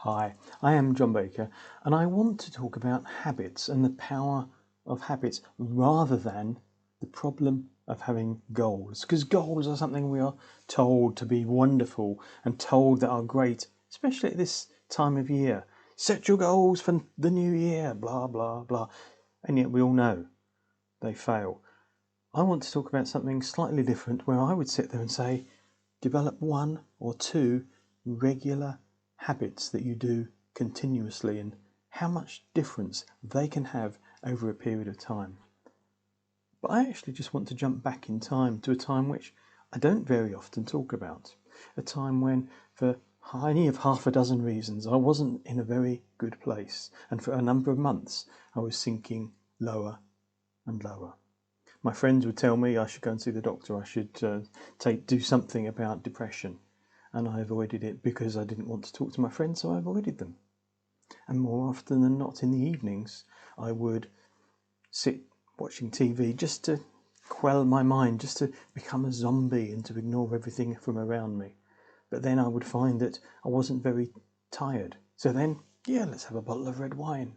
Hi, I am Jon Baker and I want to talk about habits and the power of habits rather than the problem of having goals. Because goals are something we are told to be wonderful and told that are great, especially at this time of year. Set your goals for the new year, blah, blah, blah. And yet we all know they fail. I want to talk about something slightly different where I would sit there and say, develop one or two regular habits that you do continuously and how much difference they can have over a period of time. But I actually just want to jump back in time to a time which I don't very often talk about. A time when, for any of half a dozen reasons, I wasn't in a very good place. And for a number of months, I was sinking lower and lower. My friends would tell me I should go and see the doctor, I should do something about depression. And I avoided it because I didn't want to talk to my friends, so I avoided them. And more often than not in the evenings, I would sit watching TV just to quell my mind, just to become a zombie and to ignore everything from around me. But then I would find that I wasn't very tired. So then, let's have a bottle of red wine.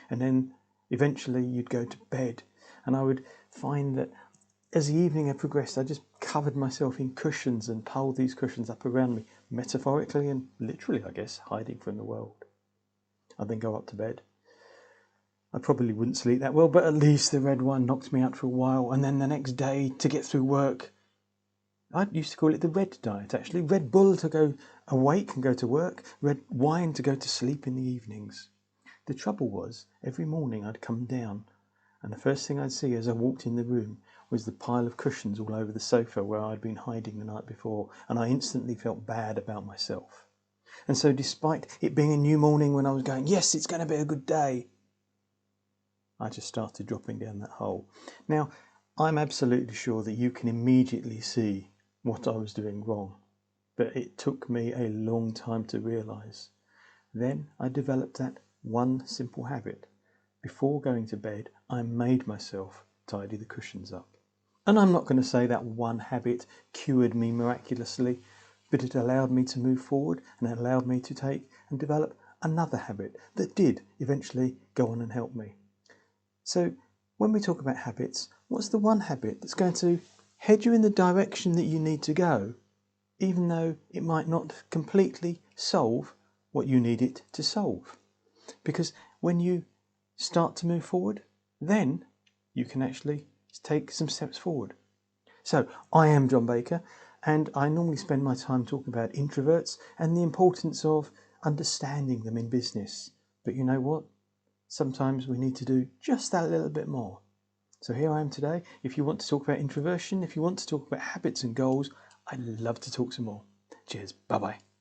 And then eventually you'd go to bed, and I would find that as the evening had progressed, I just covered myself in cushions and piled these cushions up around me, metaphorically and literally, I guess, hiding from the world. I'd then go up to bed. I probably wouldn't sleep that well, but at least the red wine knocked me out for a while. And then the next day, to get through work, I used to call it the red diet, actually. Red Bull to go awake and go to work, red wine to go to sleep in the evenings. The trouble was, every morning I'd come down, and the first thing I'd see as I walked in the room was the pile of cushions all over the sofa where I'd been hiding the night before, and I instantly felt bad about myself. And so despite it being a new morning when I was going, yes, it's going to be a good day, I just started dropping down that hole. Now, I'm absolutely sure that you can immediately see what I was doing wrong, but it took me a long time to realise. Then I developed that one simple habit. Before going to bed, I made myself tidy the cushions up. And I'm not going to say that one habit cured me miraculously, but it allowed me to move forward and it allowed me to take and develop another habit that did eventually go on and help me. So when we talk about habits, what's the one habit that's going to head you in the direction that you need to go, even though it might not completely solve what you need it to solve? Because when you start to move forward, then you can actually take some steps forward. So I am Jon Baker, and I normally spend my time talking about introverts and the importance of understanding them in business. But you know what? Sometimes we need to do just that little bit more. So here I am today. If you want to talk about introversion, if you want to talk about habits and goals, I'd love to talk some more. Cheers. Bye-bye.